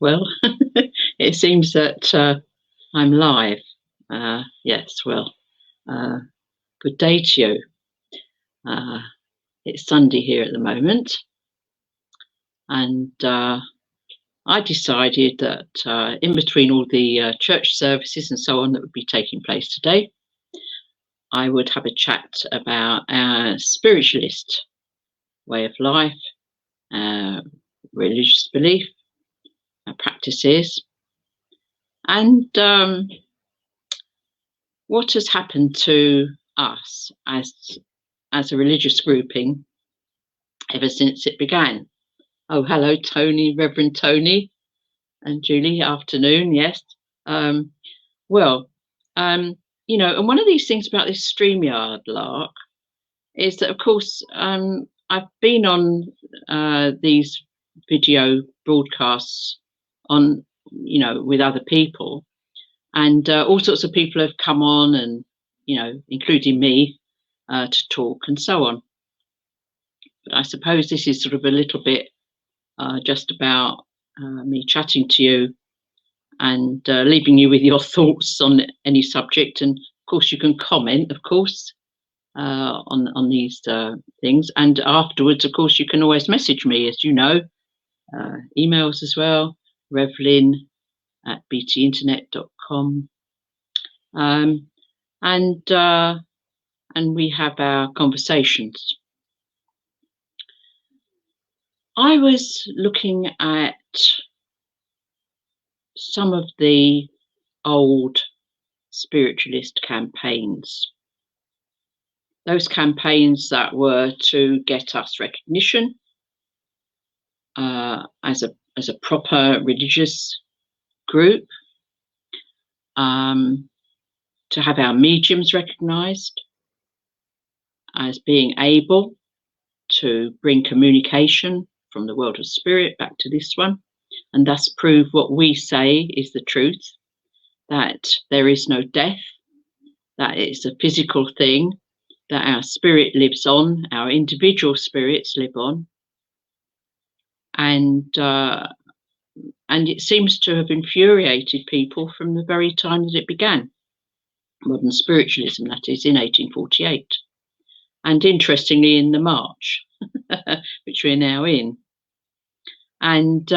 Well, it seems that I'm live. Yes, well, good day to you. It's Sunday here at the moment, and I decided that in between all the church services and so on that would be taking place today, I would have a chat about our spiritualist way of life, religious belief, practices, and what has happened to us as a religious grouping ever since it began. Oh, hello, Tony, Reverend Tony and Julie. Afternoon, yes. Well, you know, and one of these things about this StreamYard lark is that, of course, I've been on these video broadcasts on, you know, with other people, and all sorts of people have come on, and, you know, including me, to talk and so on. But I suppose this is sort of a little bit just about me chatting to you and leaving you with your thoughts on any subject. And of course, you can comment, of course, on these things. And afterwards, of course, you can always message me, as you know, emails as well, Rev Lyn at btinternet.com. And we have our conversations. I was looking at some of the old spiritualist campaigns, those campaigns that were to get us recognition as a proper religious group, to have our mediums recognized as being able to bring communication from the world of spirit back to this one, and thus prove what we say is the truth, that there is no death, that it's a physical thing, that our spirit lives on, our individual spirits live on. And it seems to have infuriated people from the very time that it began, modern spiritualism, that is, in 1848. And interestingly, in the March, which we're now in. And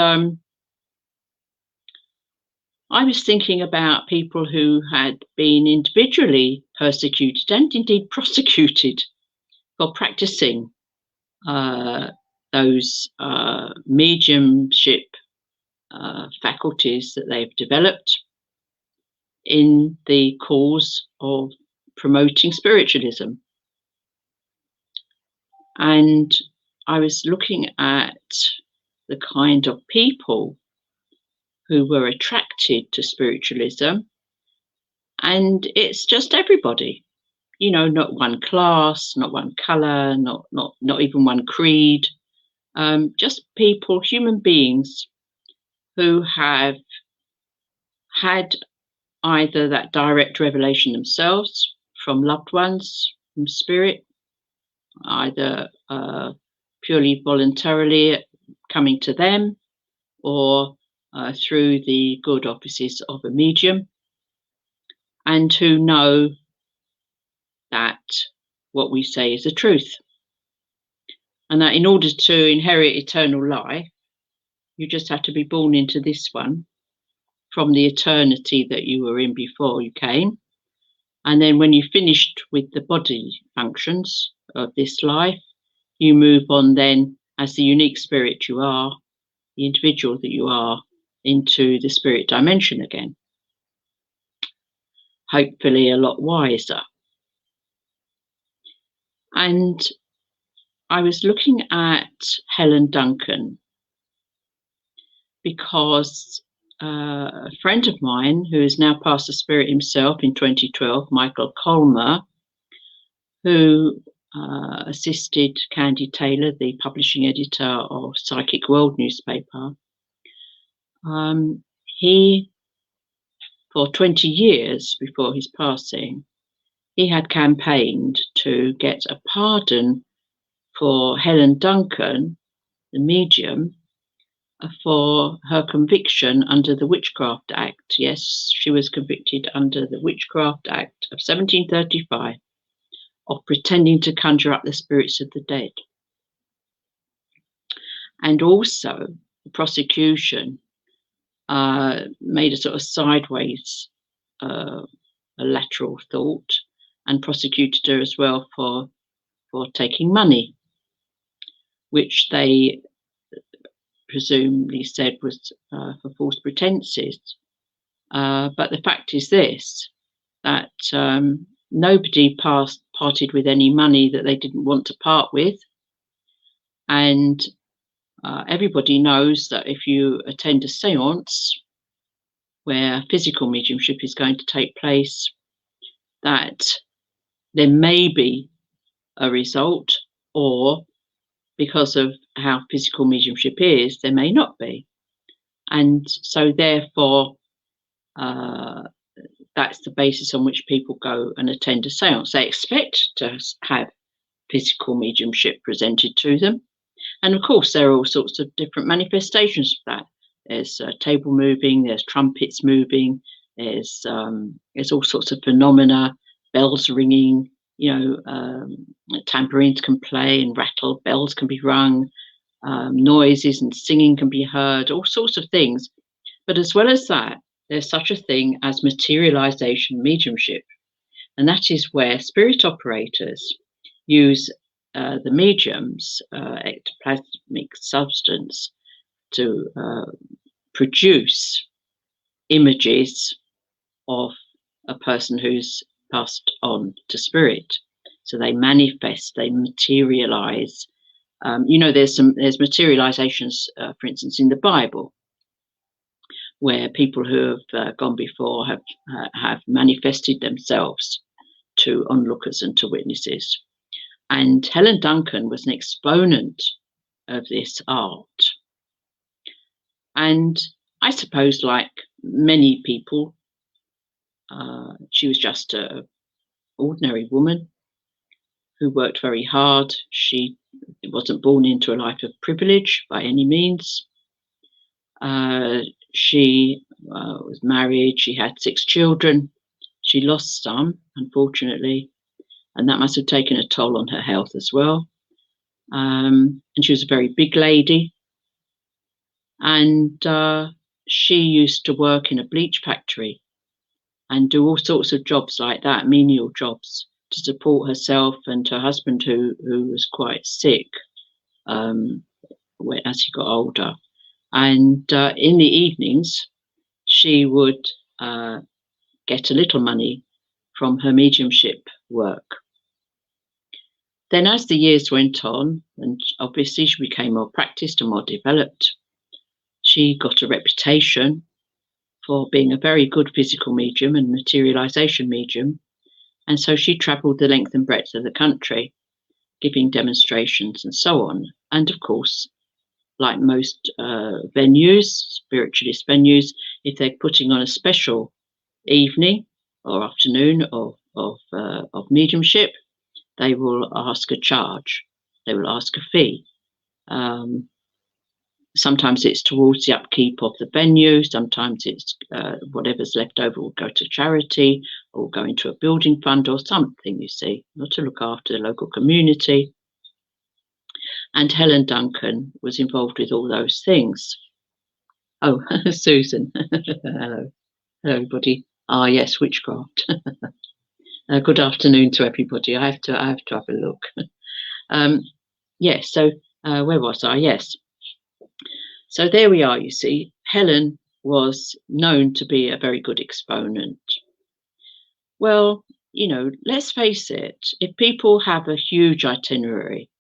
I was thinking about people who had been individually persecuted and indeed prosecuted for practicing those mediumship faculties that they've developed in the cause of promoting spiritualism. And I was looking at the kind of people who were attracted to spiritualism, and it's just everybody, you know, not one class, not one color, not even one creed, just people, human beings who have had either that direct revelation themselves from loved ones, from spirit, either purely voluntarily coming to them, or through the good offices of a medium, and who know that what we say is the truth, and that in order to inherit eternal life, you just have to be born into this one from the eternity that you were in before you came. And then when you finished with the body functions of this life, you move on then as the unique spirit you are, the individual that you are, into the spirit dimension again. Hopefully a lot wiser. And I was looking at Helen Duncan because a friend of mine who is now Pastor Spirit himself in 2012, Michael Colmer, who assisted Candy Taylor, the publishing editor of Psychic World newspaper, he, for 20 years before his passing, he had campaigned to get a pardon for Helen Duncan, the medium, for her conviction under the Witchcraft Act. Yes, she was convicted under the Witchcraft Act of 1735 of pretending to conjure up the spirits of the dead. And also, the prosecution made a sort of sideways, a lateral thought, and prosecuted her as well for taking money, which they presumably said was for false pretenses. But the fact is this, that nobody parted with any money that they didn't want to part with. And everybody knows that if you attend a seance where physical mediumship is going to take place, that there may be a result, or because of how physical mediumship is, there may not be. And so therefore, that's the basis on which people go and attend a seance. They expect to have physical mediumship presented to them. And of course, there are all sorts of different manifestations of that. There's table moving, there's trumpets moving, there's all sorts of phenomena, bells ringing, tambourines can play and rattle, bells can be rung, noises and singing can be heard, all sorts of things. But as well as that, there's such a thing as materialization mediumship. And that is where spirit operators use the medium's ectoplasmic substance to produce images of a person who's passed on to spirit. So they manifest, they materialize. There's materializations, for instance, in the Bible, where people who have gone before have manifested themselves to onlookers and to witnesses. And Helen Duncan was an exponent of this art. And I suppose, like many people, she was just an ordinary woman who worked very hard. She wasn't born into a life of privilege by any means. She was married. She had 6 children. She lost some, unfortunately, and that must have taken a toll on her health as well. And she was a very big lady. And she used to work in a bleach factory and do all sorts of jobs like that, menial jobs, to support herself and her husband, who was quite sick as he got older. And in the evenings, she would get a little money from her mediumship work. Then as the years went on, and obviously she became more practiced and more developed, she got a reputation for being a very good physical medium and materialization medium. And so she traveled the length and breadth of the country, giving demonstrations and so on. And of course, like most venues, spiritualist venues, if they're putting on a special evening or afternoon of mediumship, they will ask a charge. They will ask a fee. Sometimes it's towards the upkeep of the venue. Sometimes it's whatever's left over will go to charity or go into a building fund or something, you see, not to look after the local community. And Helen Duncan was involved with all those things. Oh, Susan. Hello. Hello, everybody. Ah, yes, witchcraft. Good afternoon to everybody. I have to have a look. Yes, so where was I? Yes. So there we are, you see. Helen was known to be a very good exponent. Well, let's face it, if people have a huge itinerary,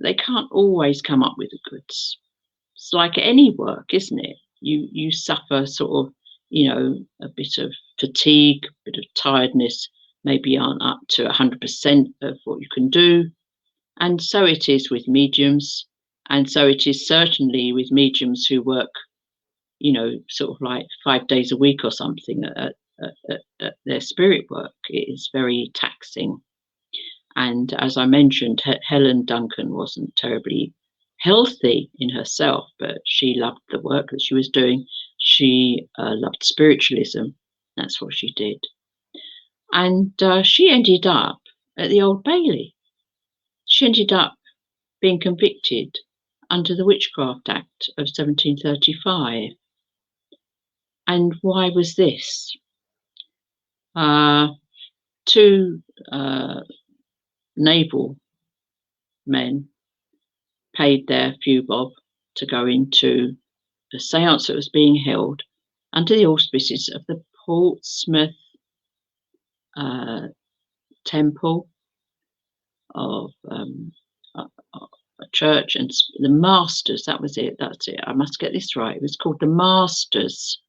they can't always come up with the goods. It's like any work, isn't it? You suffer sort of, a bit of fatigue, a bit of tiredness, maybe aren't up to 100% of what you can do. And so it is with mediums. And so it is certainly with mediums who work, sort of like 5 days a week or something at their spirit work. It is very taxing. And as I mentioned, Helen Duncan wasn't terribly healthy in herself, but she loved the work that she was doing. She loved spiritualism. That's what she did. And she ended up at the Old Bailey. She ended up being convicted under the Witchcraft Act of 1735. And why was this? Two naval men paid their few bob to go into a seance that was being held under the auspices of the Portsmouth Temple of a church, and the Masters, that was it, that's it, I must get this right, it was called the Masters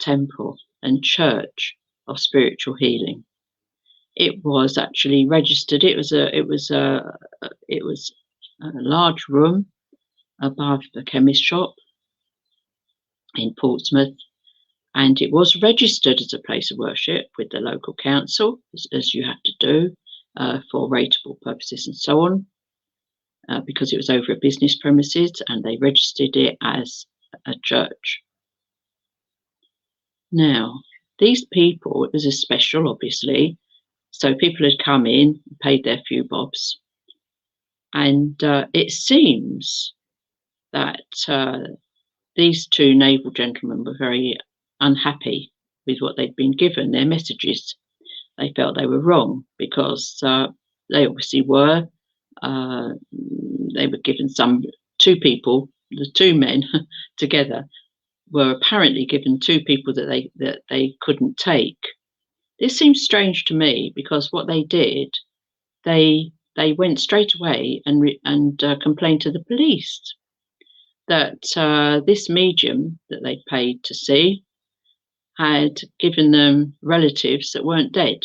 Temple and Church of Spiritual Healing. It was actually registered. It was a large room above the chemist shop in Portsmouth, and it was registered as a place of worship with the local council, as you have to do for rateable purposes and so on, because it was over a business premises, and they registered it as a church. Now, these people, it was a special, obviously, so people had come in, paid their few bobs, and it seems that these two naval gentlemen were very unhappy with what they'd been given, their messages. They felt they were wrong because they obviously were. They were given two people, the two men together were apparently given two people that they couldn't take. This seems strange to me because what they did, they went straight away and complained to the police that this medium that they paid to see had given them relatives that weren't dead,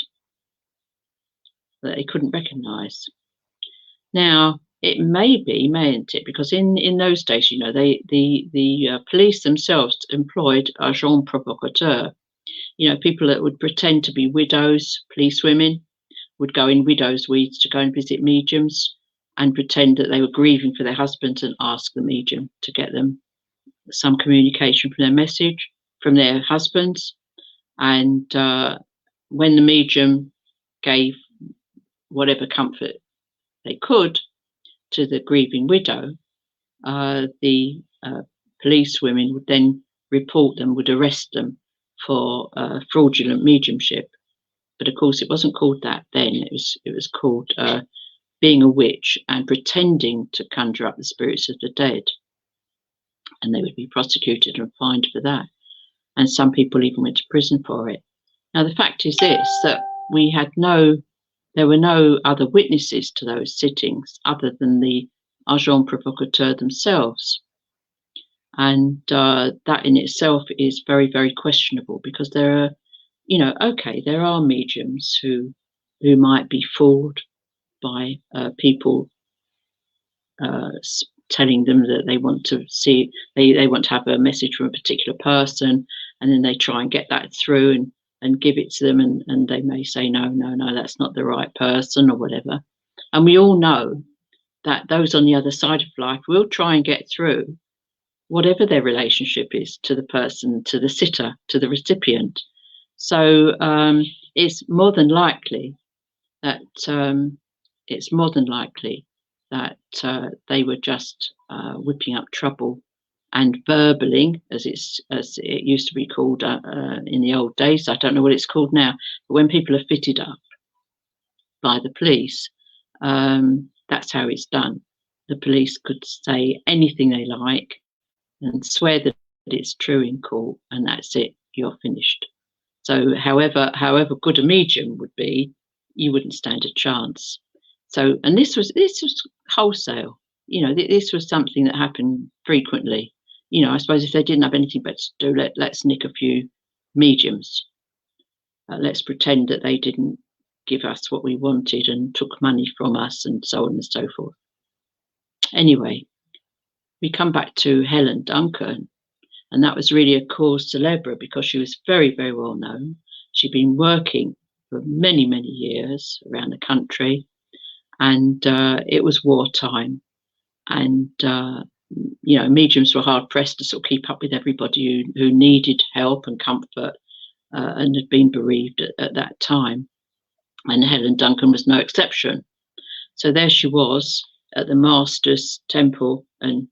that they couldn't recognise. Now, it may be, mayn't it? Because in those days, you know, the police themselves employed agents provocateurs. You know, people that would pretend to be widows, police women, would go in widows' weeds to go and visit mediums and pretend that they were grieving for their husbands and ask the medium to get them some communication from their husbands. And when the medium gave whatever comfort they could to the grieving widow, the police women would then report them, would arrest them for fraudulent mediumship. But of course, it wasn't called that then. It was called being a witch and pretending to conjure up the spirits of the dead. And they would be prosecuted and fined for that. And some people even went to prison for it. Now, the fact is this, that there were no other witnesses to those sittings other than the agents provocateurs themselves. And that in itself is very, very questionable, because there are, you know, okay, there are mediums who might be fooled by people telling them that they want to see, they want to have a message from a particular person, and then they try and get that through and give it to them, and they may say, no, that's not the right person or whatever. And we all know that those on the other side of life will try and get through whatever their relationship is to the person, to the sitter, to the recipient. So it's more than likely that they were just whipping up trouble and verbaling, as it used to be called in the old days. I don't know what it's called now, but when people are fitted up by the police, that's how it's done. The police could say anything they like and swear that it's true in court, and that's it, you're finished. So however good a medium would be, you wouldn't stand a chance. So, and this was wholesale. You know, this was something that happened frequently. You know, I suppose if they didn't have anything better to do, let's nick a few mediums. Let's pretend that they didn't give us what we wanted and took money from us, and so on and so forth. Anyway, we come back to Helen Duncan, and that was really a cause célèbre because she was very, very well known. She'd been working for many, many years around the country, and it was wartime. And you know, mediums were hard pressed to sort of keep up with everybody who needed help and comfort and had been bereaved at that time. And Helen Duncan was no exception. So there she was at the Master's Temple and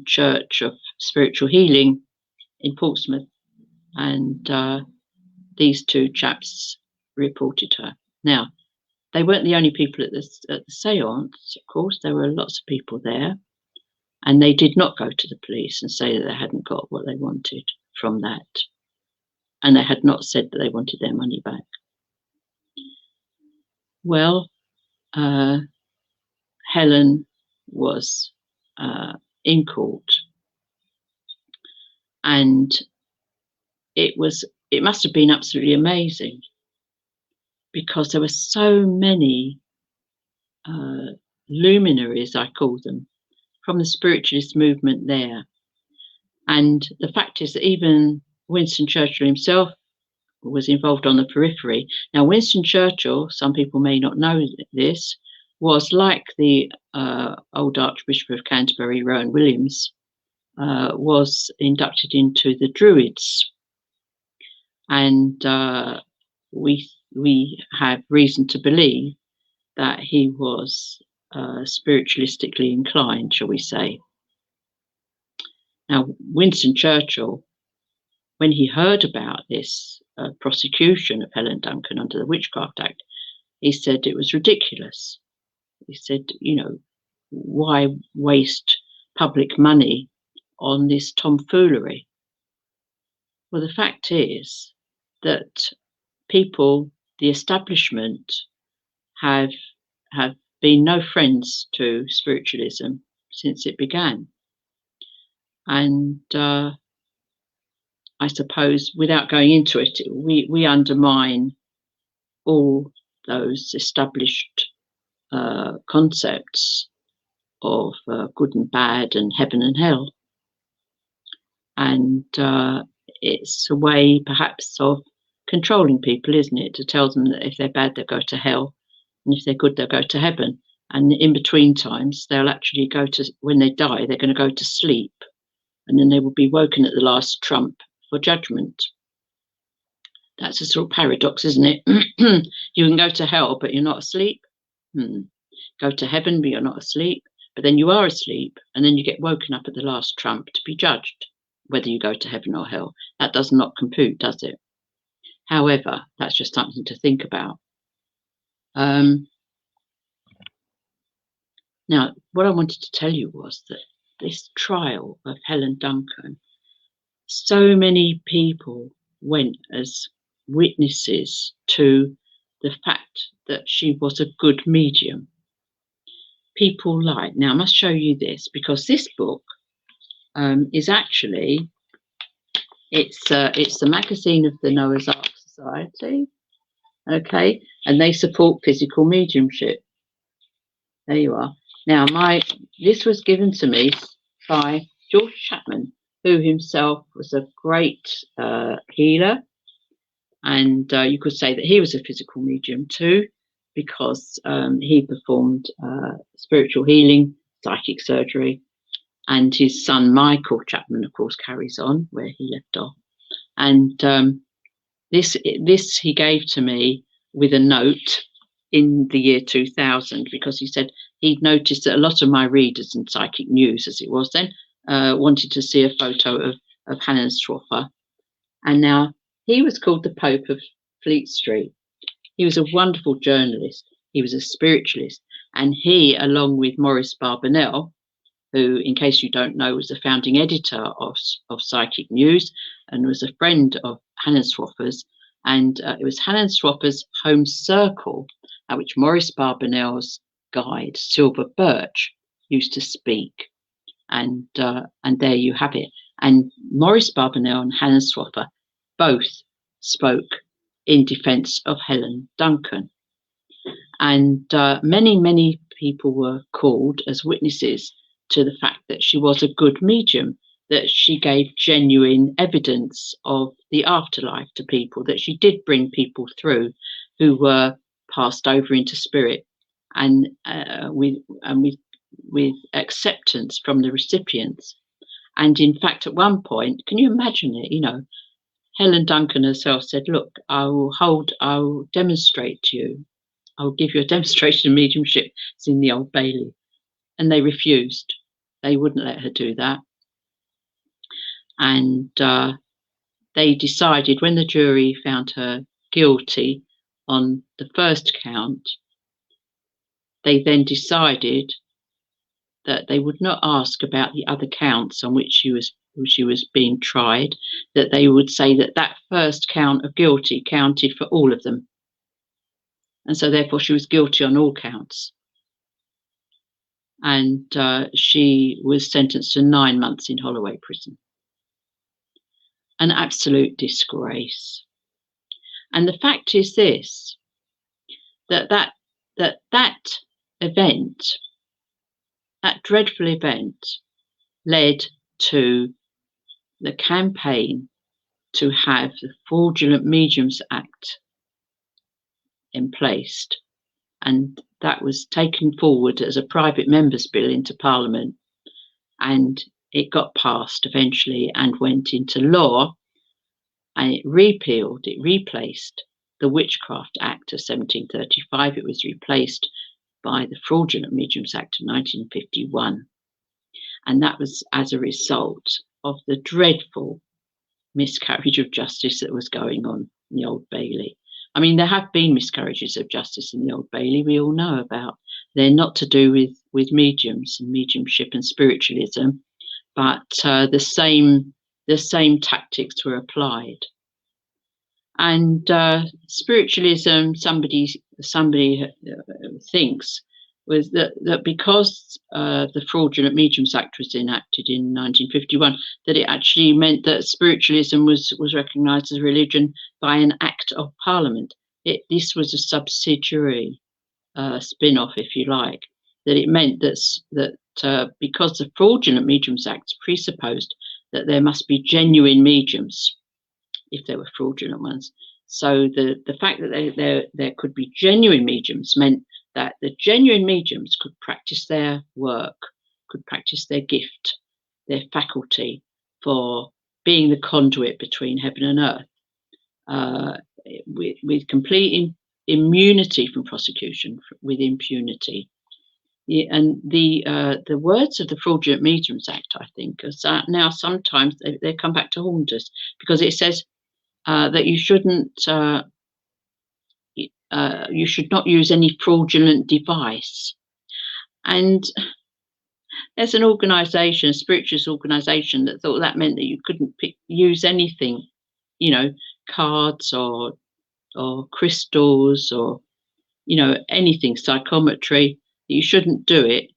Church of Spiritual Healing in Portsmouth, and these two chaps reported her. Now, they weren't the only people at the séance, of course. There were lots of people there, and they did not go to the police and say that they hadn't got what they wanted from that, and they had not said that they wanted their money back. Well, Helen was in court, and it must have been absolutely amazing, because there were so many luminaries, I call them, from the spiritualist movement there. And the fact is that even Winston Churchill himself was involved on the periphery. Now, Winston Churchill, some people may not know this, was like the old Archbishop of Canterbury, Rowan Williams, was inducted into the Druids. And we have reason to believe that he was spiritualistically inclined, shall we say. Now, Winston Churchill, when he heard about this prosecution of Helen Duncan under the Witchcraft Act, he said it was ridiculous. He said, you know, why waste public money on this tomfoolery? Well, the fact is that people, the establishment, have been no friends to spiritualism since it began. And I suppose, without going into it, we undermine all those established concepts of good and bad and heaven and hell. And it's a way, perhaps, of controlling people, isn't it? To tell them that if they're bad, they'll go to hell, and if they're good, they'll go to heaven. And in between times, they'll actually go to, when they die, they're going to go to sleep, and then they will be woken at the last trump for judgment. That's a sort of paradox, isn't it? You can go to hell, but you're not asleep. Go to heaven, but you're not asleep. But then you are asleep, and then you get woken up at the last trump to be judged, whether you go to heaven or hell. That does not compute, does it? However, that's just something to think about. Now, what I wanted to tell you was that this trial of Helen Duncan, so many people went as witnesses to the fact that she was a good medium. People like, now I must show you this, because this book is actually, it's the magazine of the Noah's Ark Society, okay, and they support physical mediumship. There you are. Now, this was given to me by George Chapman, who himself was a great healer, and you could say that he was a physical medium too, because he performed spiritual healing, psychic surgery, and his son Michael Chapman, of course, carries on where he left off. And this he gave to me with a note in the year 2000, because he said he'd noticed that a lot of my readers in Psychic News, as it was then, wanted to see a photo of Hanshofer. And now he was called the Pope of Fleet Street. He was a wonderful journalist. He was a spiritualist. And he, along with Maurice Barbanel, who, in case you don't know, was the founding editor of Psychic News and was a friend of Hanshofer's. And it was Hanshofer's home circle at which Maurice Barbanel's guide, Silver Birch, used to speak. And there you have it. And Maurice Barbanel and Hanshofer both spoke in defense of Helen Duncan. And many people were called as witnesses to the fact that she was a good medium, that she gave genuine evidence of the afterlife to people, that she did bring people through who were passed over into spirit. And we with acceptance from the recipients. And in fact, at one point, can you imagine it? You know, Helen Duncan herself said, "Look, I will demonstrate to you. I will give you a demonstration of mediumship. It's in the Old Bailey." And they refused. They wouldn't let her do that. And they decided, when the jury found her guilty on the first count, they then decided that they would not ask about the other counts on which she was being tried, that they would say that that first count of guilty counted for all of them. And so therefore she was guilty on all counts. And she was sentenced to 9 months in Holloway prison. An absolute disgrace. And the fact is this, that event, that dreadful event, led to the campaign to have the Fraudulent Regions Act in place. And that was taken forward as a private member's bill into Parliament. And it got passed eventually and went into law. And it replaced the Witchcraft Act of 1735. It was replaced by the Fraudulent Regions Act of 1951. And that was as a result of the dreadful miscarriage of justice that was going on in the Old Bailey. I mean, there have been miscarriages of justice in the Old Bailey, we all know about. They're not to do with mediums and mediumship and spiritualism, but the same tactics were applied. And spiritualism, somebody thinks, was that because the Fraudulent Mediums Act was enacted in 1951, that it actually meant that spiritualism was recognised as a religion by an Act of Parliament. This was a subsidiary spin-off, if you like, that it meant that because the Fraudulent Mediums Act presupposed that there must be genuine mediums if there were fraudulent ones. So the fact that there could be genuine mediums meant that the genuine mediums could practice their work, could practice their gift, their faculty for being the conduit between heaven and earth, with complete immunity from prosecution, with impunity. Yeah, and the words of the Fraudulent Mediums Act, I think, are now sometimes they come back to haunt us, because it says that you should not use any fraudulent device. And there's an organisation, a spiritualist organisation, that thought that meant that you couldn't use anything, you know, cards or crystals or, you know, anything, psychometry. You shouldn't do it,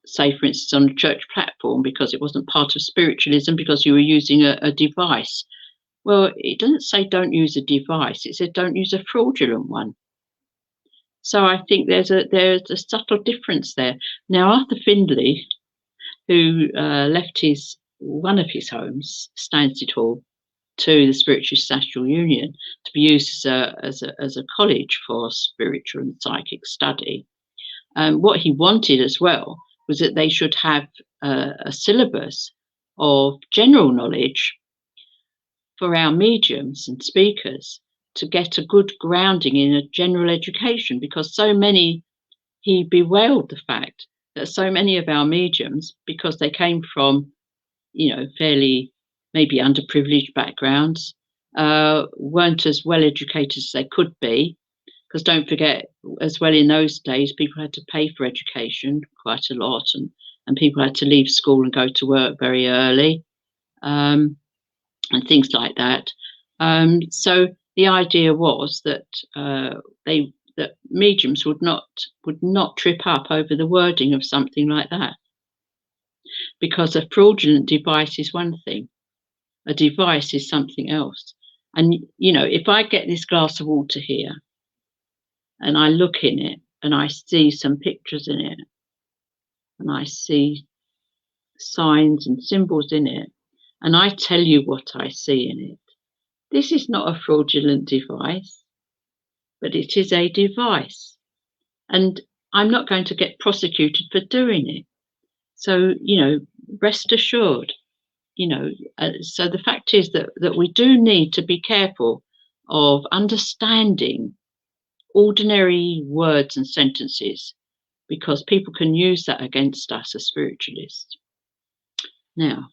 say, for instance, on a church platform, because it wasn't part of spiritualism, because you were using a device. Well, it doesn't say don't use a device. It said don't use a fraudulent one. So I think there's a subtle difference there. Now, Arthur Findlay, who left one of his homes, Stansted Hall, to the Spiritualist National Union to be used as a college for spiritual and psychic study, what he wanted as well was that they should have a syllabus of general knowledge for our mediums and speakers to get a good grounding in a general education, because he bewailed the fact that so many of our mediums, because they came from, you know, fairly maybe underprivileged backgrounds, weren't as well educated as they could be. Because don't forget, as well, in those days, people had to pay for education quite a lot, and people had to leave school and go to work very early, and things like that. So the idea was that that mediums would not trip up over the wording of something like that, because a fraudulent device is one thing, a device is something else. And you know, if I get this glass of water here, and I look in it, and I see some pictures in it, and I see signs and symbols in it, and I tell you what I see in it, this is not a fraudulent device, but it is a device. And I'm not going to get prosecuted for doing it. So, you know, rest assured, you know, so the fact is that we do need to be careful of understanding ordinary words and sentences, because people can use that against us as spiritualists. Now,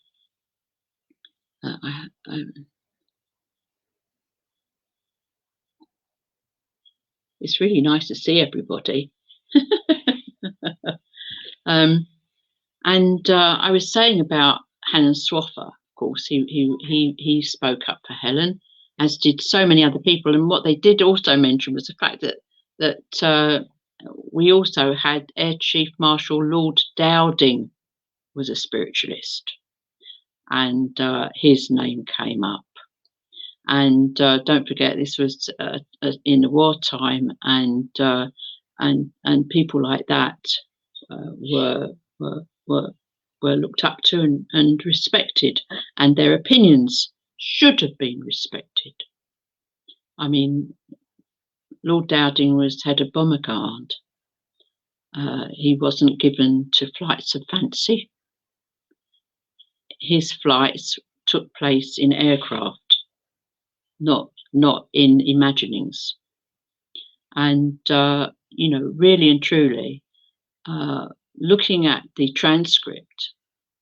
it's really nice to see everybody. And I was saying about Helen Swaffer, of course, he spoke up for Helen, as did so many other people. And what they did also mention was the fact that we also had Air Chief Marshal Lord Dowding was a spiritualist, and his name came up. And don't forget, this was in the wartime, and people like that were looked up to and respected, and their opinions should have been respected. I mean, Lord Dowding was head of bomber guard. He wasn't given to flights of fancy. His flights took place in aircraft, not in imaginings. And you know, really and truly, looking at the transcript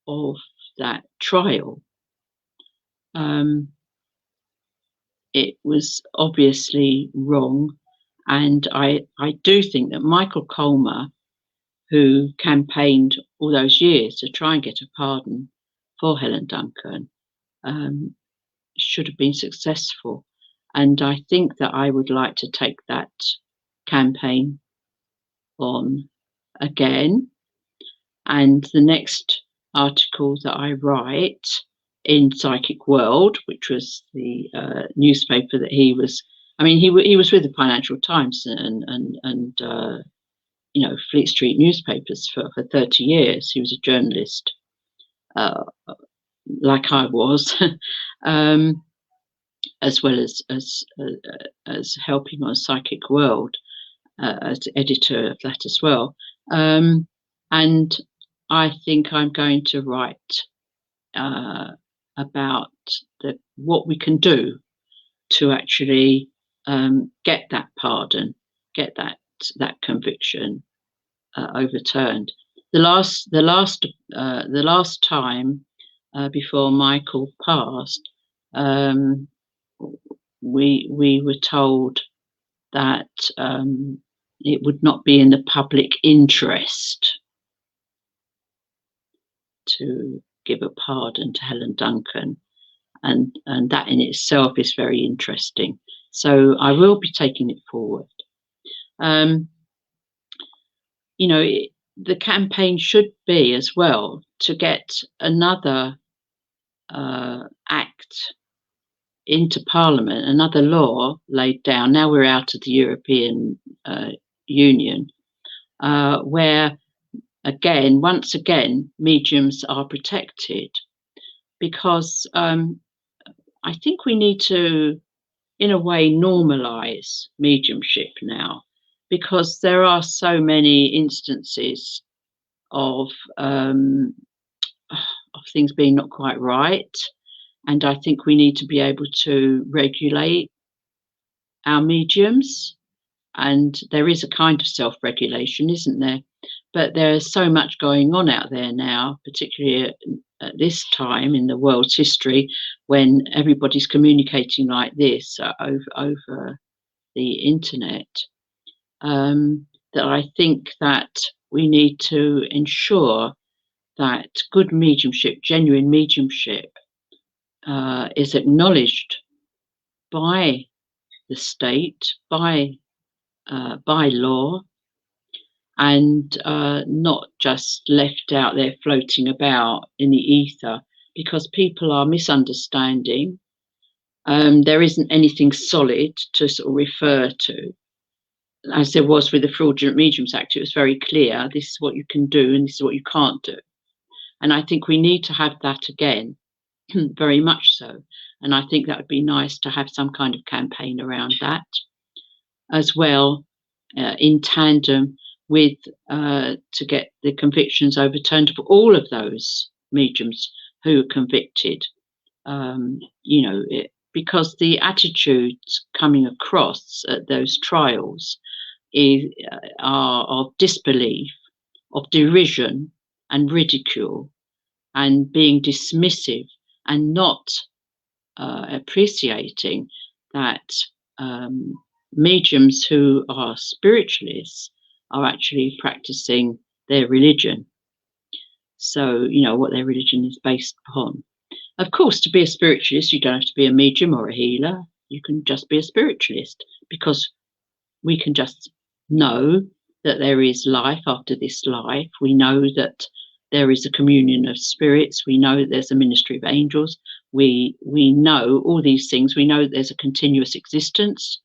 of that trial, it was obviously wrong. And I do think that Michael Colmer, who campaigned all those years to try and get a pardon for Helen Duncan, should have been successful. And I think that I would like to take that campaign on again. And the next article that I write in Psychic World, which was the newspaper that he was, I mean, he was with the Financial Times and you know, Fleet Street newspapers for 30 years. He was a journalist, like I was, as well as helping on Psychic World as editor of that as well. And I think I'm going to write about what we can do to actually get that pardon, get that conviction overturned. The last time before Michael passed, we were told that it would not be in the public interest to give a pardon to Helen Duncan, and that in itself is very interesting. So I will be taking it forward. You know, the campaign should be as well to get another act into Parliament, another law laid down. Now we're out of the European Union, where once again, mediums are protected, because I think we need to, in a way, normalise mediumship now, because there are so many instances of things being not quite right, and I think we need to be able to regulate our mediums. And there is a kind of self-regulation, isn't there? But there's so much going on out there now, particularly at this time in the world's history, when everybody's communicating like this over the internet, that I think that we need to ensure that good mediumship, genuine mediumship, is acknowledged by the state, by law, and not just left out there floating about in the ether, because people are misunderstanding. There isn't anything solid to sort of refer to. As there was with the Fraudulent Regions Act, it was very clear, this is what you can do and this is what you can't do. And I think we need to have that again, very much so. And I think that would be nice to have some kind of campaign around that as well, in tandem with to get the convictions overturned for all of those mediums who are convicted. You know, because the attitudes coming across at those trials are of disbelief, of derision and ridicule, and being dismissive, and not appreciating that mediums who are spiritualists are actually practicing their religion. So, you know, what their religion is based upon. Of course, to be a spiritualist, you don't have to be a medium or a healer. You can just be a spiritualist, because we can just know that there is life after this life. We know that there is a communion of spirits. We know that there's a ministry of angels. We know all these things. We know that there's a continuous existence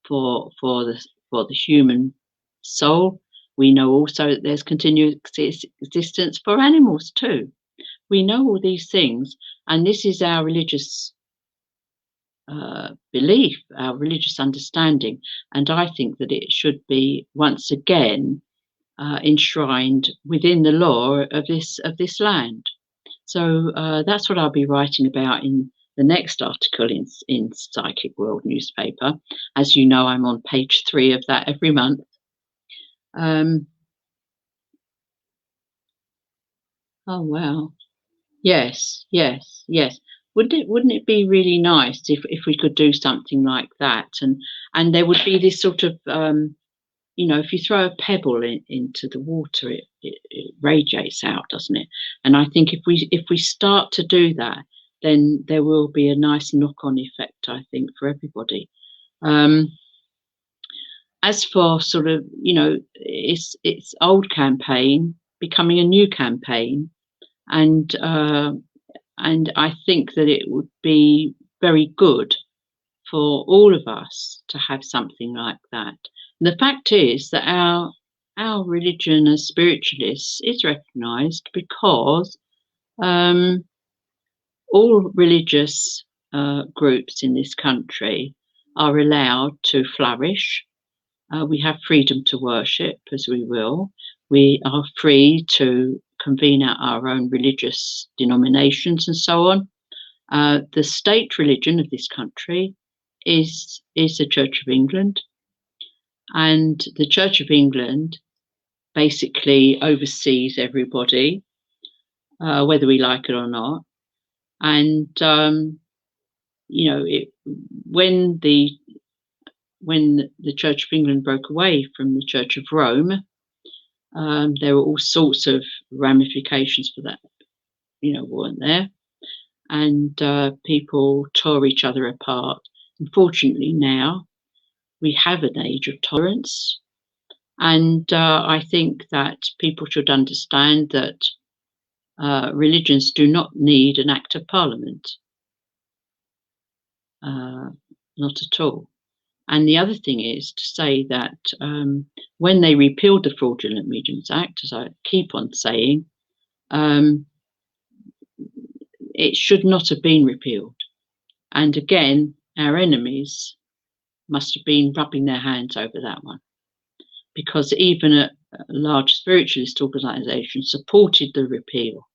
for the human soul. We know also that there's continuous existence for animals too. We know all these things, and this is our religious belief, our religious understanding, and I think that it should be once again enshrined within the law of this land. So that's what I'll be writing about in the next article in Psychic World newspaper. As you know, I'm on page 3 of that every month. Oh wow! Yes. Wouldn't it be really nice if we could do something like that, and there would be this sort of you know, if you throw a pebble into the water, it radiates out, doesn't it? And I think if we start to do that, then there will be a nice knock-on effect, I think, for everybody. As for sort of, you know, it's old campaign becoming a new campaign, and I think that it would be very good for all of us to have something like that. And the fact is that our religion as spiritualists is recognised because all religious groups in this country are allowed to flourish. We have freedom to worship as we will. We are free to convene our own religious denominations and so on. The state religion of this country is the Church of England, and the Church of England basically oversees everybody, whether we like it or not. And you know, when the Church of England broke away from the Church of Rome, there were all sorts of ramifications for that, you know, weren't there? And people tore each other apart. Unfortunately, now we have an age of tolerance, and I think that people should understand that religions do not need an act of parliament, not at all. And the other thing is to say that when they repealed the Fraudulent Regions Act, as I keep on saying, it should not have been repealed. And again, our enemies must have been rubbing their hands over that one, because even a large spiritualist organisation supported the repeal,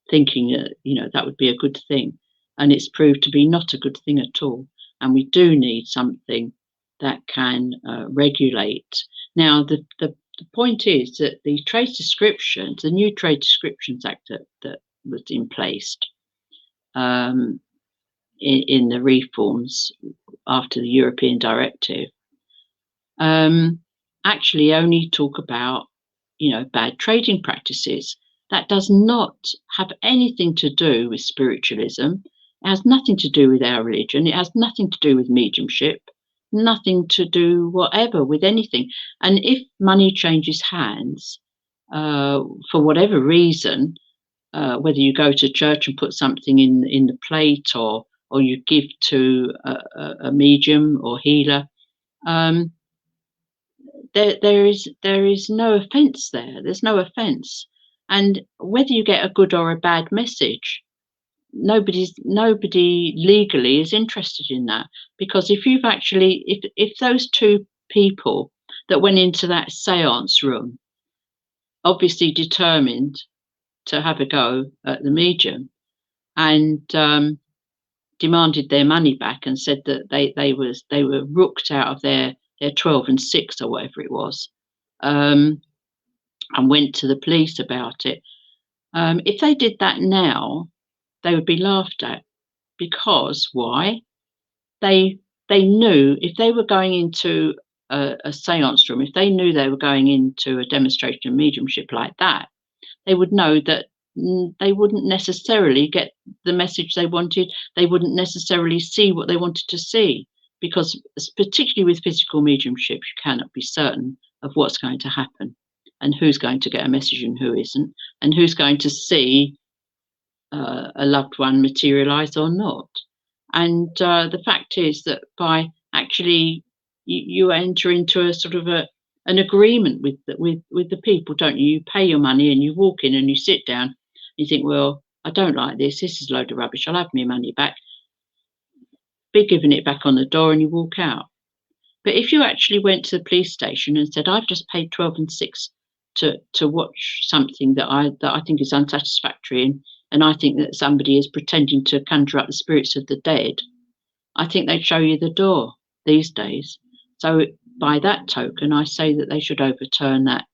thinking that, you know, that would be a good thing, and it's proved to be not a good thing at all. And we do need something that can regulate. Now, the point is that the trade descriptions, the new Trade Descriptions Act that was in place in the reforms after the European directive, actually only talk about, you know, bad trading practices. That does not have anything to do with spiritualism. It has nothing to do with our religion. It has nothing to do with mediumship, nothing to do whatever with anything. And if money changes hands, for whatever reason, whether you go to church and put something in the plate, or you give to a medium or healer, there is no offence there. There's no offence. And whether you get a good or a bad message, nobody legally is interested in that, because if you've actually, if those two people that went into that seance room, obviously determined to have a go at the medium, and demanded their money back, and said that they were rooked out of their 12 and 6 or whatever it was, and went to the police about it. If they did that now, they would be laughed at, because why? They knew if they were going into a seance room, if they knew they were going into a demonstration of mediumship like that, they would know that they wouldn't necessarily get the message they wanted. They wouldn't necessarily see what they wanted to see, because particularly with physical mediumship, you cannot be certain of what's going to happen, and who's going to get a message and who isn't, and who's going to see a loved one materialize or not. And the fact is that by actually you enter into a sort of an agreement with the people, don't you? You pay your money and you walk in and you sit down. You think, well, I don't like this. This is a load of rubbish. I'll have my money back. Be giving it back on the door, and you walk out. But if you actually went to the police station and said, I've just paid 12 and 6 to watch something that I think is unsatisfactory, and I think that somebody is pretending to conjure up the spirits of the dead, I think they'd show you the door these days. So by that token, I say that they should overturn that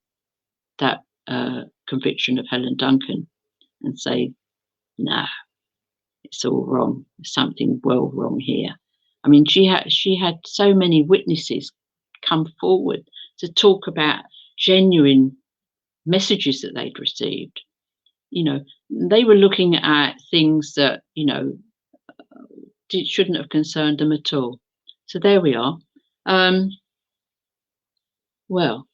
conviction of Helen Duncan and say, no, it's all wrong. There's something well wrong here. I mean, she had so many witnesses come forward to talk about genuine messages that they'd received. You know, they were looking at things that, you know, shouldn't have concerned them at all. So there we are. Well,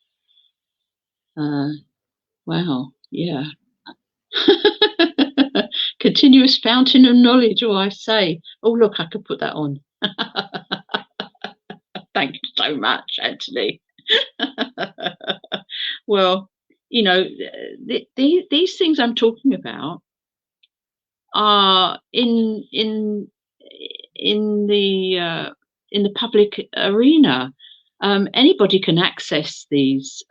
yeah. Continuous fountain of knowledge, I say. Oh, look, I could put that on. Thank you so much, Anthony. Well, you know, these things I'm talking about are in the public arena. Anybody can access these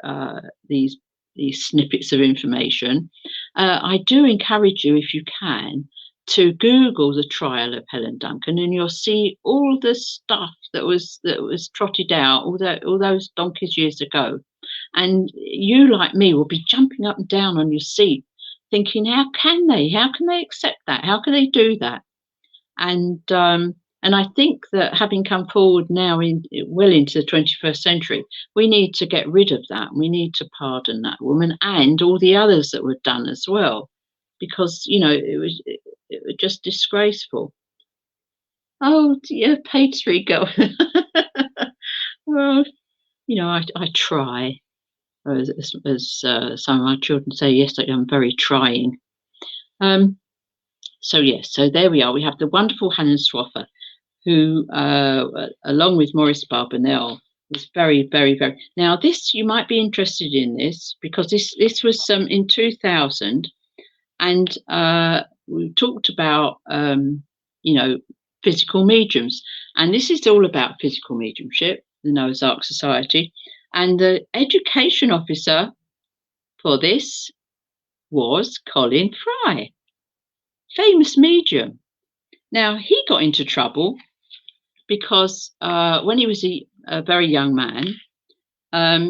snippets of information. I do encourage you, if you can, to Google the trial of Helen Duncan, and you'll see all the stuff that was trotted out all those donkeys years ago. And you, like me, will be jumping up and down on your seat, thinking, how can they accept that? How can they do that? And I think that having come forward now well into the 21st century, we need to get rid of that. We need to pardon that woman and all the others that were done as well, because, you know, it was just disgraceful. Oh dear, page 3 go. Well, you know, I try, as some of my children say, yes, I'm very trying. So yes, so there we are. We have the wonderful Helen Swaffer, who, along with Maurice Barbanel, was very, very, very. Now, this, you might be interested in this, because this was in 2000, and we talked about you know, physical mediums, and this is all about physical mediumship, the Noah's Ark Society, and the education officer for this was Colin Fry, famous medium. Now, he got into trouble because when he was a very young man,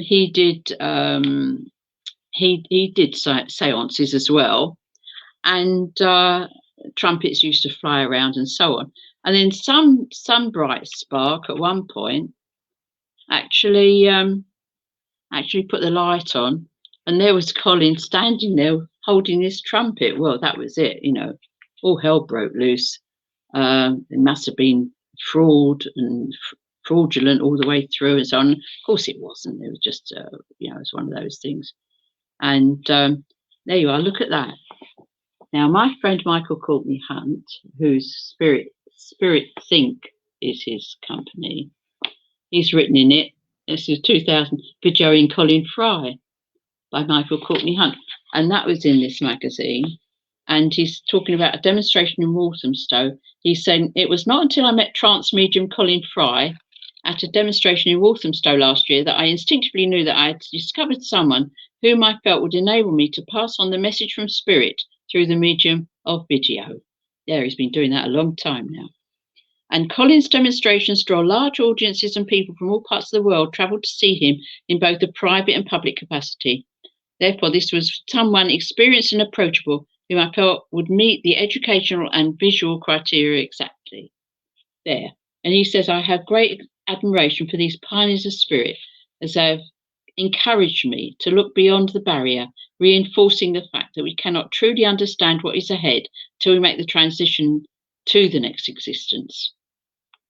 he did seances as well, and trumpets used to fly around and so on. And then some bright spark at one point actually put the light on, and there was Colin standing there holding this trumpet. Well, that was it, you know, all hell broke loose. It must have been fraudulent all the way through and so on. Of course it wasn't. It was just, you know, it was one of those things. And there you are, look at that. Now, my friend Michael Courtney Hunt, whose Spirit Think is his company, he's written in it, this is 2000, Videoing Colin Fry by Michael Courtney Hunt. And that was in this magazine. And he's talking about a demonstration in Walthamstow. He's saying, it was not until I met trance medium Colin Fry at a demonstration in Walthamstow last year that I instinctively knew that I had discovered someone whom I felt would enable me to pass on the message from spirit through the medium of video. Yeah, he's been doing that a long time now. And Colin's demonstrations draw large audiences, and people from all parts of the world travel to see him in both a private and public capacity. Therefore, this was someone experienced and approachable whom I felt would meet the educational and visual criteria exactly. There. And he says, I have great admiration for these pioneers of spirit, as they have encouraged me to look beyond the barrier, reinforcing the fact that we cannot truly understand what is ahead till we make the transition to the next existence.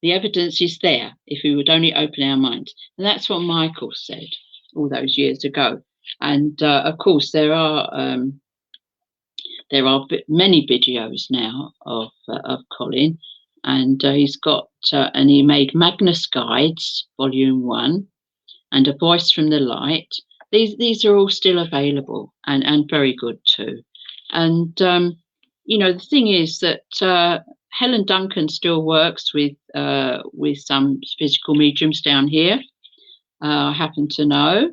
The evidence is there if we would only open our minds. And that's what Michael said all those years ago. And of course, there are many videos now of Colin, and he's got and he made Magnus Guides, Volume 1, and A Voice from the Light. These are all still available and very good too. And the thing is that Helen Duncan still works with some physical mediums down here. I happen to know.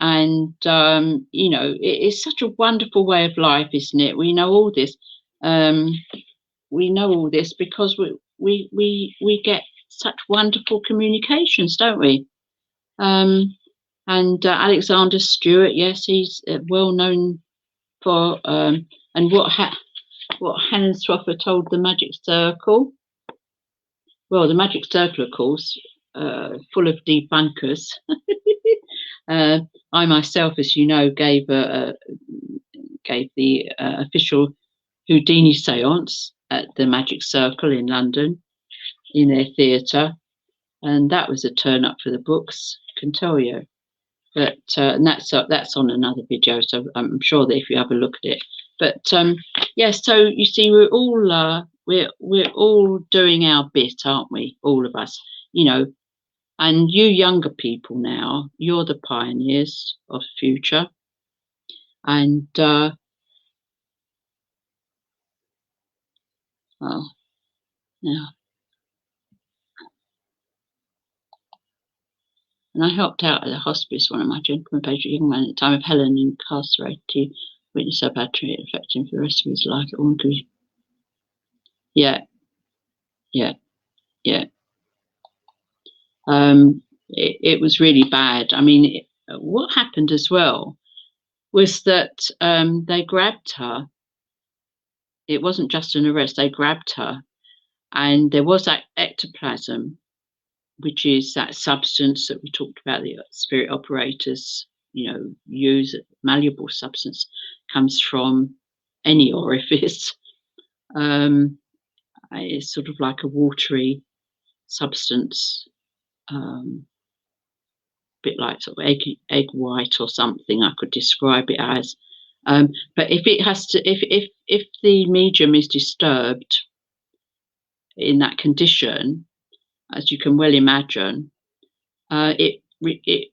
And it's such a wonderful way of life, isn't it? We know all this. We know all this because we get such wonderful communications, don't we? And Alexander Stewart, yes, he's well known for and what Helen Swaffer told the Magic Circle. Well, the Magic Circle, of course, full of debunkers. I myself, as you know, gave the official Houdini seance at the Magic Circle in London, in their theatre, and that was a turn up for the books, I can tell you. But and that's on another video, so I'm sure that if you have a look at it. But yes, so you see, we're all doing our bit, aren't we? All of us, And you younger people now, you're the pioneers of the future. And well, yeah. And I helped out at a hospice one of my gentlemen patient young man at the time of Helen incarcerated to witness her battery affecting for the rest of his life. Yeah. It was really bad. I mean, what happened as well was that they grabbed her. It wasn't just an arrest, they grabbed her, and there was that ectoplasm, which is that substance that we talked about, the spirit operators, use. Malleable substance, comes from any orifice. It's sort of like a watery substance, bit like sort of egg white or something, I could describe it as. But if it has to, if the medium is disturbed in that condition, as you can well imagine, it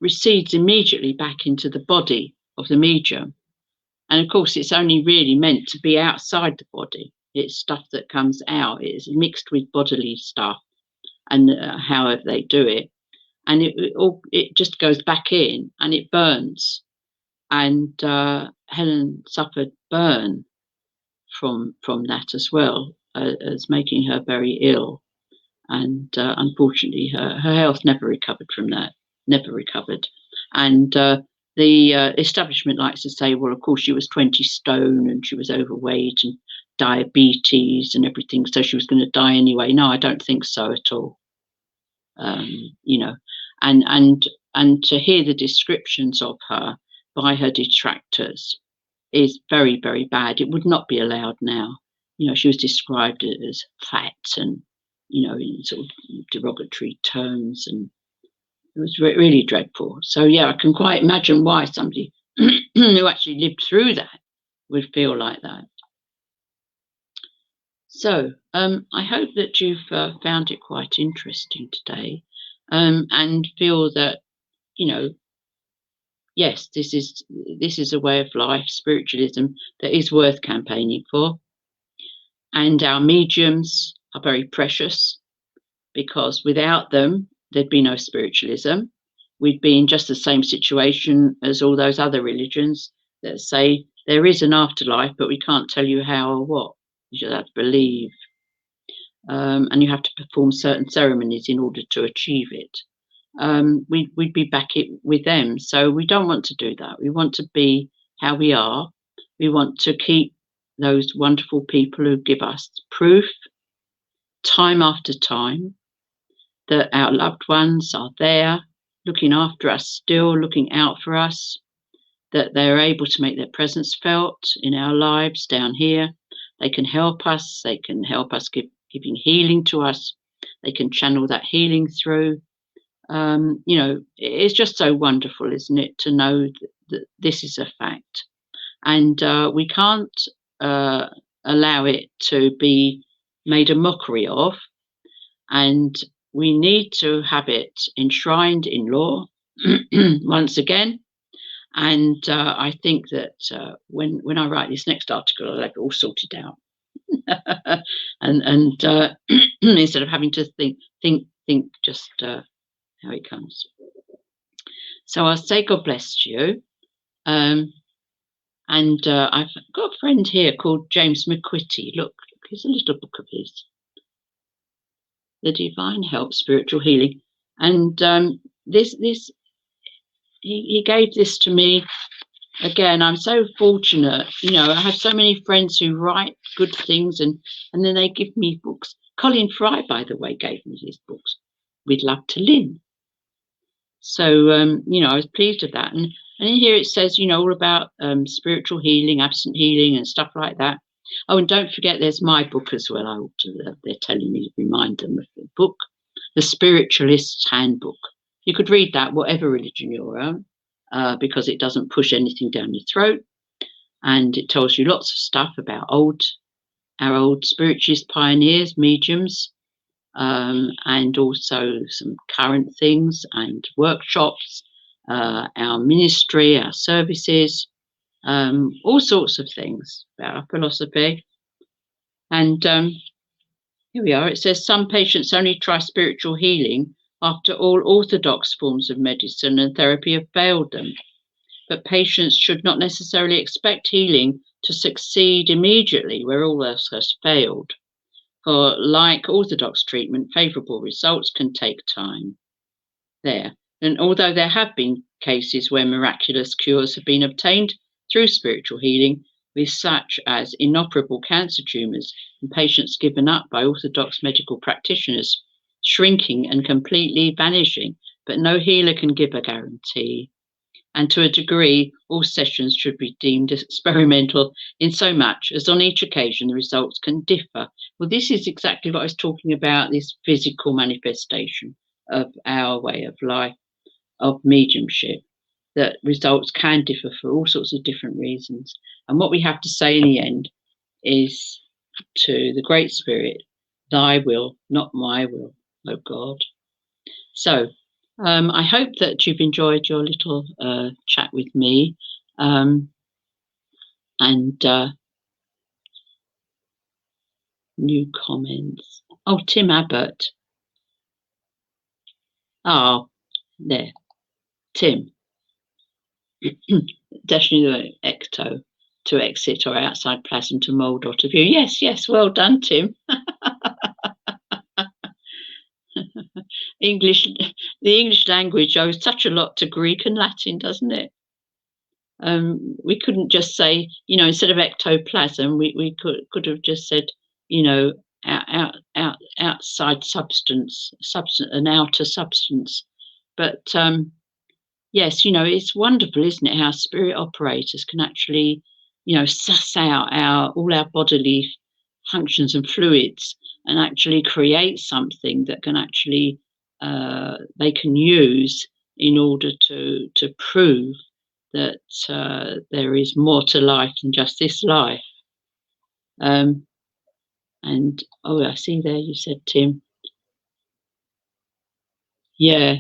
recedes immediately back into the body of the medium. And of course, it's only really meant to be outside the body. It's stuff that comes out. It's mixed with bodily stuff, and however they do it, and it just goes back in and it burns. And Helen suffered burn from that as well, as making her very ill. And unfortunately, her health never recovered from that. Never recovered. And the establishment likes to say, well, of course, she was 20 stone and she was overweight and diabetes and everything, so she was going to die anyway. No, I don't think so at all. And to hear the descriptions of her by her detractors is very, very bad. It would not be allowed now. She was described as fat and, in sort of derogatory terms, and it was really dreadful. So yeah, I can quite imagine why somebody who actually lived through that would feel like that. So I hope that you've found it quite interesting today, and feel that, yes, this is a way of life, spiritualism, that is worth campaigning for. And our mediums are very precious, because without them, there'd be no spiritualism. We'd be in just the same situation as all those other religions that say there is an afterlife, but we can't tell you how or what. You just have to believe. And you have to perform certain ceremonies in order to achieve it. We'd be back with them. So we don't want to do that. We want to be how we are. We want to keep those wonderful people who give us proof time after time that our loved ones are there, looking after us still, looking out for us, that they're able to make their presence felt in our lives down here. They can help us. They can help us giving healing to us. They can channel that healing through. It's just so wonderful, isn't it, to know that this is a fact. And we can't allow it to be made a mockery of. And we need to have it enshrined in law once again. And I think that when I write this next article, I'll have it all sorted out. and instead of having to think just how it comes. So I'll say God bless you. And I've got a friend here called James McQuitty. Look, here's a little book of his. The Divine Help, Spiritual Healing. And he gave this to me. Again, I'm so fortunate. I have so many friends who write good things and then they give me books. Colin Fry, by the way, gave me his books. With Love to Lyn. So, I was pleased with that. And in here it says, all about spiritual healing, absent healing and stuff like that. Oh, and don't forget there's my book as well. I ought to, they're telling me to remind them of the book, The Spiritualist's Handbook. You could read that, whatever religion you're on, because it doesn't push anything down your throat. And it tells you lots of stuff about our old spiritualist pioneers, mediums, and also some current things and workshops, our ministry, our services, all sorts of things about our philosophy. And here we are. It says some patients only try spiritual healing after all orthodox forms of medicine and therapy have failed them. But patients should not necessarily expect healing to succeed immediately where all else has failed. For like orthodox treatment, favourable results can take time. There. And although there have been cases where miraculous cures have been obtained through spiritual healing, with such as inoperable cancer tumours and patients given up by orthodox medical practitioners, shrinking and completely vanishing, but no healer can give a guarantee. And to a degree, all sessions should be deemed experimental in so much as on each occasion the results can differ. Well, this is exactly what I was talking about, this physical manifestation of our way of life, of mediumship, that results can differ for all sorts of different reasons. And what we have to say in the end is to the Great Spirit, thy will, not my will, O God. So I hope that you've enjoyed your little chat with me. And new comments. Oh, Tim Abbott. Oh, there. Tim. Definitely the ecto, to exit, or outside plasm to mould or to view. Yes, well done, Tim. The English language owes such a lot to Greek and Latin, doesn't it? We couldn't just say, instead of ectoplasm, we could have just said, outside substance, an outer substance. But yes, it's wonderful, isn't it, how spirit operators can actually, suss out all our bodily functions and fluids and actually create something that can actually they can use in order to prove that there is more to life than just this life. And I see there you said, Tim. Yeah,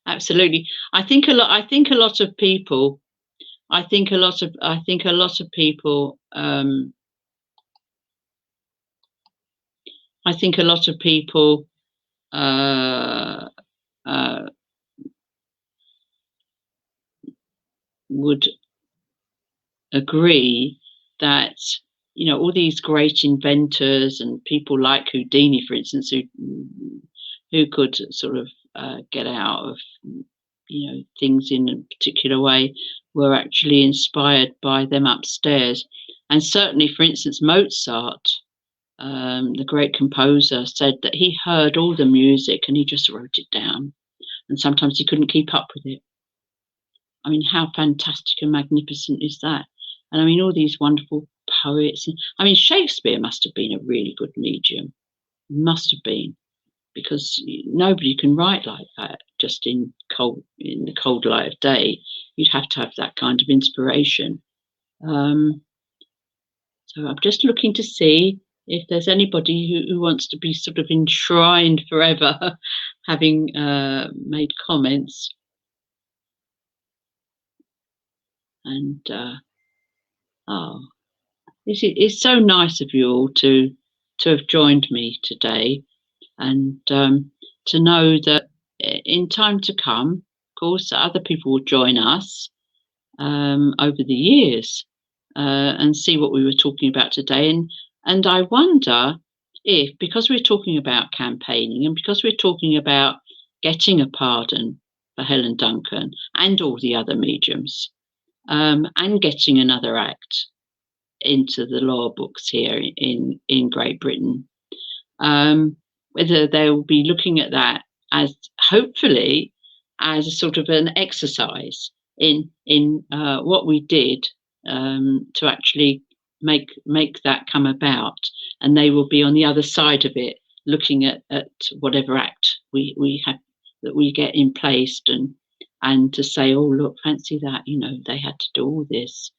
absolutely. I think a lot of people uh, uh, would agree that, you know, all these great inventors and people like Houdini, for instance, who could sort of get out of, you know, things in a particular way, were actually inspired by them upstairs. And certainly, for instance, Mozart, the great composer, said that he heard all the music and he just wrote it down, and sometimes he couldn't keep up with it. I mean, how fantastic and magnificent is that? And I mean, all these wonderful poets. I mean, Shakespeare must have been a really good medium. Must have been, because nobody can write like that just in the cold light of day. You'd have to have that kind of inspiration. So I'm just looking to see if there's anybody who wants to be sort of enshrined forever, having made comments. And it's so nice of you all to have joined me today, and to know that in time to come, of course, other people will join us over the years and see what we were talking about today. And I wonder if, because we're talking about campaigning and because we're talking about getting a pardon for Helen Duncan and all the other mediums, and getting another act into the law books here in Great Britain, whether they will be looking at that as, hopefully, as a sort of an exercise in what we did to actually make that come about, and they will be on the other side of it, looking at whatever act we have that we get in place, and to say, oh look, fancy that, you know, they had to do all this.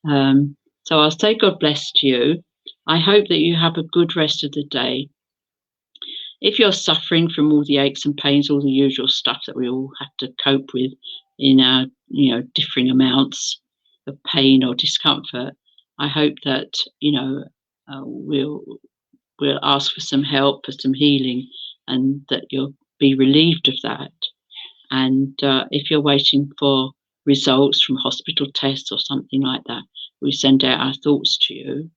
So I'll say God bless to you. I hope that you have a good rest of the day. If you're suffering from all the aches and pains, all the usual stuff that we all have to cope with in our, you know, differing amounts of pain or discomfort, I hope that, you know, we'll ask for some help, for some healing, and that you'll be relieved of that. And if you're waiting for results from hospital tests or something like that, we send out our thoughts to you,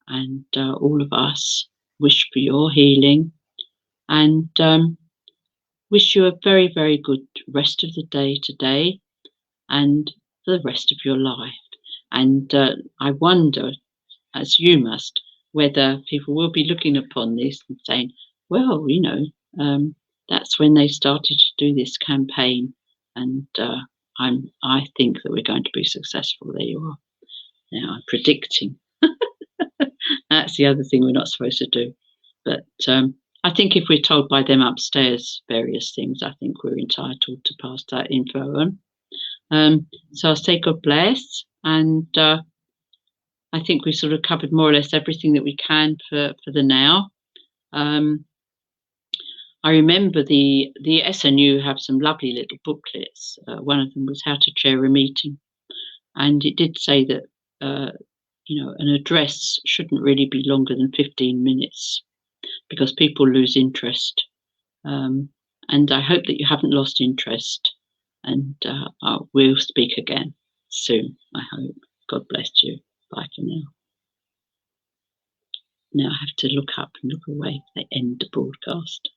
and all of us wish for your healing, and wish you a very, very good rest of the day today and for the rest of your life. And I wonder, as you must, whether people will be looking upon this and saying, well, you know, that's when they started to do this campaign, and I think that we're going to be successful. There you are. Now I'm predicting. That's the other thing we're not supposed to do. But I think if we're told by them upstairs various things, I think we're entitled to pass that info on. So I'll say God bless, and I think we've sort of covered more or less everything that we can for the now. I remember the SNU have some lovely little booklets. One of them was how to chair a meeting, and it did say that you know, an address shouldn't really be longer than 15 minutes because people lose interest. And I hope that you haven't lost interest, and we'll speak again soon, I hope. God bless you. Bye for now. Now I have to look up and look away. They end the broadcast.